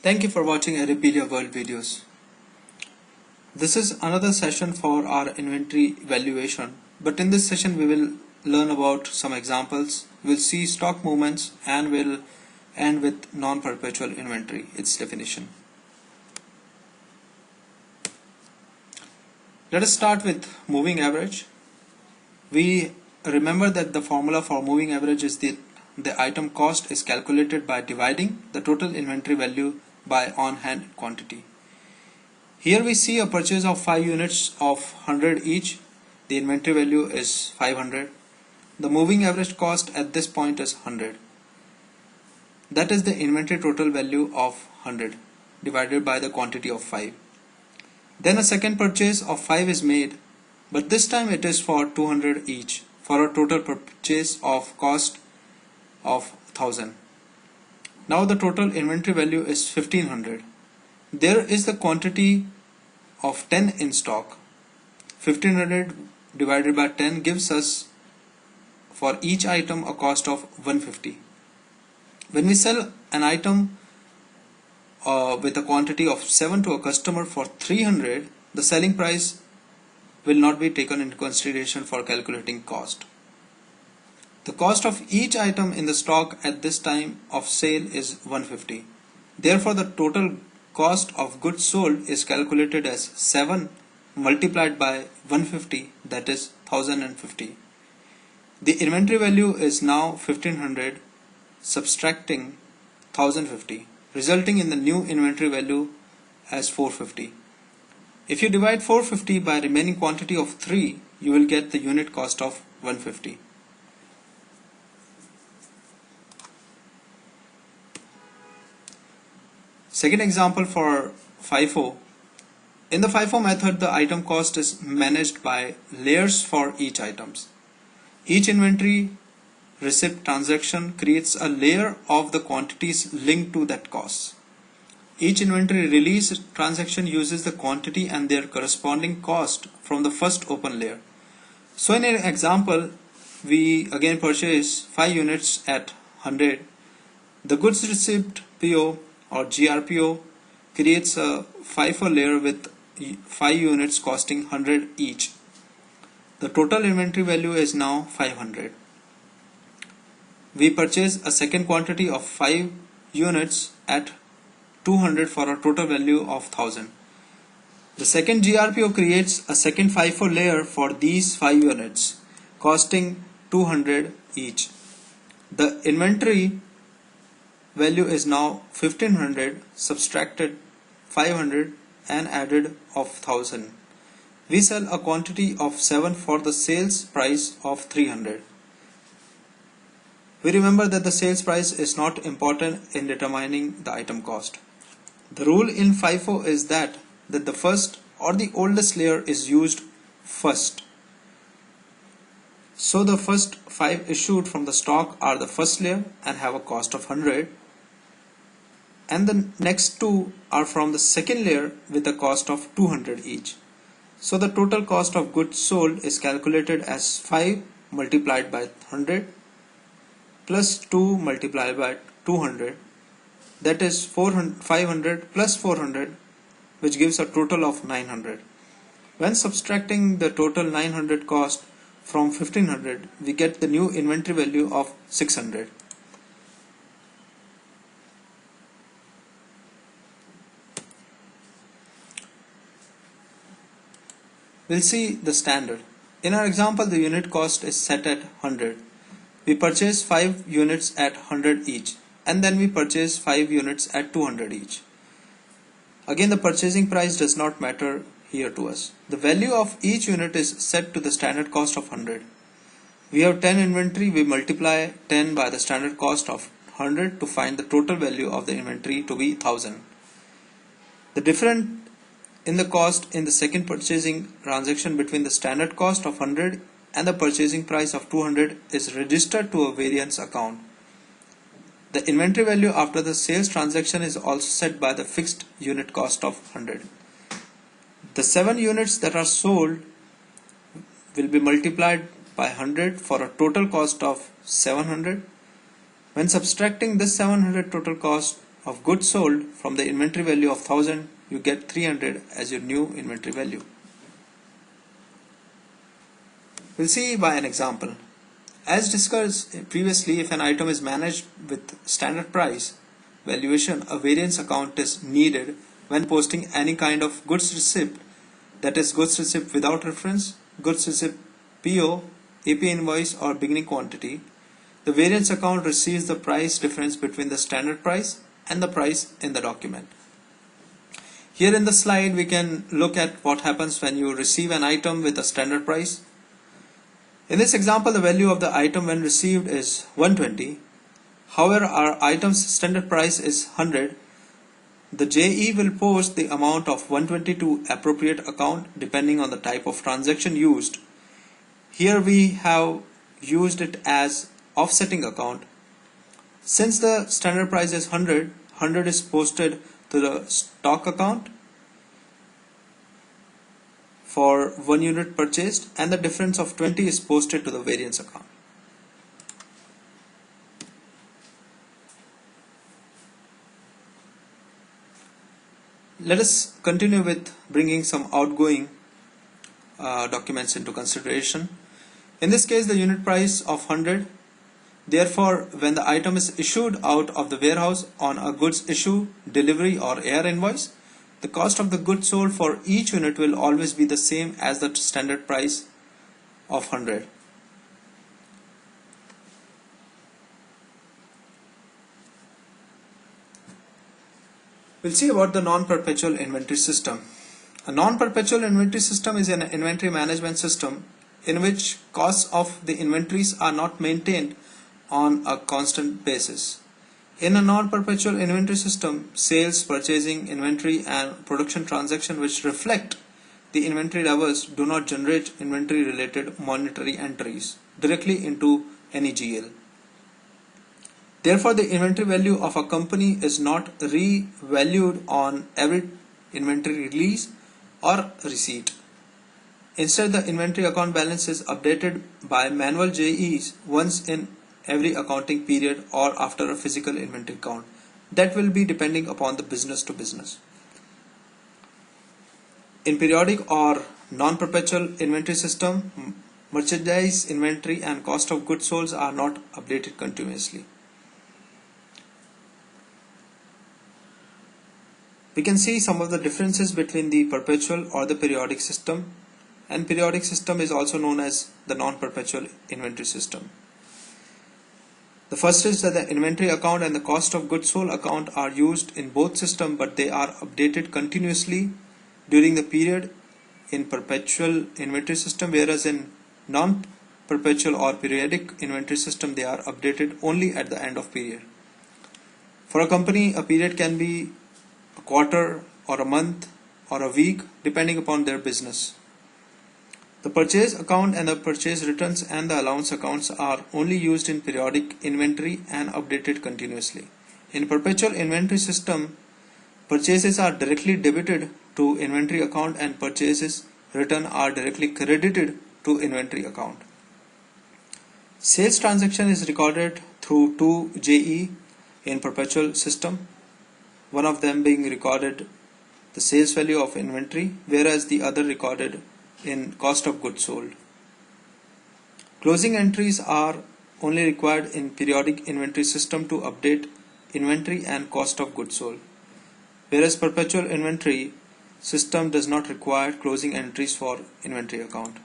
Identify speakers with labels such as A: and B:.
A: Thank you for watching Aripedia World videos. This is another session for our inventory valuation, but in this session we will learn about some examples. We'll see stock movements and we'll end with non-perpetual inventory, its definition. Let us start with moving average. We remember that the formula for moving average is the item cost is calculated by dividing the total inventory value by on-hand quantity. Here we see a purchase of 5 units of 100 each. The inventory value is 500. The moving average cost at this point is 100. That is the inventory total value of 100 divided by the quantity of 5. Then a second purchase of 5 is made, but this time it is for 200 each, for a total purchase of cost of 1000. Now the total inventory value is 1500. There is the quantity of 10 in stock. 1500 divided by 10 gives us for each item a cost of 150. When we sell an item with a quantity of 7 to a customer for 300, the selling price will not be taken into consideration for calculating cost. The cost of each item in the stock at this time of sale is 150. Therefore, the total cost of goods sold is calculated as 7 multiplied by 150, that is 1050. The inventory value is now 1500 subtracting 1050, resulting in the new inventory value as 450. If you divide 450 by remaining quantity of 3, you will get the unit cost of 150. Second example for FIFO. In the FIFO method, the item cost is managed by layers for each items. Each inventory receipt transaction creates a layer of the quantities linked to that cost. Each inventory release transaction uses the quantity and their corresponding cost from the first open layer. So in an example, we again purchase 5 units at 100. The goods receipt PO or GRPO creates a FIFO layer with 5 units costing 100 each. The total inventory value is now 500. We purchase a second quantity of 5 units at 200 for a total value of 1000. The second GRPO creates a second FIFO layer for these 5 units costing 200 each. The inventory value is now 1500 subtracted 500 and added of 1000. We sell a quantity of 7 for the sales price of 300. We remember that the sales price is not important in determining the item cost. The rule in FIFO is that the first or the oldest layer is used first. So the first 5 issued from the stock are the first layer and have a cost of 100. And the next 2 are from the second layer with a cost of 200 each. So the total cost of goods sold is calculated as 5 multiplied by 100 plus 2 multiplied by 200, that is 500 plus 400, which gives a total of 900. When subtracting the total 900 cost from 1500, we get the new inventory value of 600. We'll see the standard. In our example, the unit cost is set at 100. We purchase 5 units at 100 each, and then we purchase 5 units at 200 each. Again, the purchasing price does not matter here to us. The value of each unit is set to the standard cost of 100. We have 10 inventory. We multiply 10 by the standard cost of 100 to find the total value of the inventory to be 1000. The difference in the cost in the second purchasing transaction between the standard cost of 100 and the purchasing price of 200 is registered to a variance account. The inventory value after the sales transaction is also set by the fixed unit cost of 100. The 7 units that are sold will be multiplied by 100 for a total cost of 700. When subtracting this 700 total cost of goods sold from the inventory value of 1000, you get 300 as your new inventory value. We'll see by an example. As discussed previously, if an item is managed with standard price valuation, a variance account is needed when posting any kind of goods receipt, that is goods receipt without reference, goods receipt PO, AP invoice or beginning quantity. The variance account receives the price difference between the standard price and the price in the document. Here in the slide we can look at what happens when you receive an item with a standard price. In this example, the value of the item when received is 120. However, our item's standard price is 100. The JE will post the amount of 120 to appropriate account depending on the type of transaction used. Here we have used it as offsetting account. Since the standard price is 100, 100 is posted to the stock account for 1 unit purchased, and the difference of 20 is posted to the variance account. Let us continue with bringing some outgoing documents into consideration. In this case, the unit price of 100. Therefore, when the item is issued out of the warehouse on a goods issue, delivery or air invoice, the cost of the goods sold for each unit will always be the same as the standard price of 100. We'll see about the non-perpetual inventory system. A non-perpetual inventory system is an inventory management system in which costs of the inventories are not maintained on a constant basis. In a non-perpetual inventory system, sales, purchasing, inventory and production transactions which reflect the inventory levels do not generate inventory related monetary entries directly into any GL. Therefore, the inventory value of a company is not revalued on every inventory release or receipt. Instead, the inventory account balance is updated by manual JEs once in every accounting period or after a physical inventory count. That will be depending upon the business to business. In periodic or non-perpetual inventory system, merchandise inventory and cost of goods sold are not updated continuously. We can see some of the differences between the perpetual or the periodic system, and periodic system is also known as the non-perpetual inventory system. The first is that the inventory account and the cost of goods sold account are used in both systems, but they are updated continuously during the period in perpetual inventory system, whereas in non-perpetual or periodic inventory system they are updated only at the end of period. For a company, a period can be a quarter or a month or a week depending upon their business. The purchase account and the purchase returns and the allowance accounts are only used in periodic inventory and updated continuously. In perpetual inventory system, purchases are directly debited to inventory account and purchases return are directly credited to inventory account. Sales transaction is recorded through two JE in perpetual system, one of them being recorded the sales value of inventory, whereas the other recorded in cost of goods sold. Closing entries are only required in periodic inventory system to update inventory and cost of goods sold, whereas perpetual inventory system does not require closing entries for inventory account.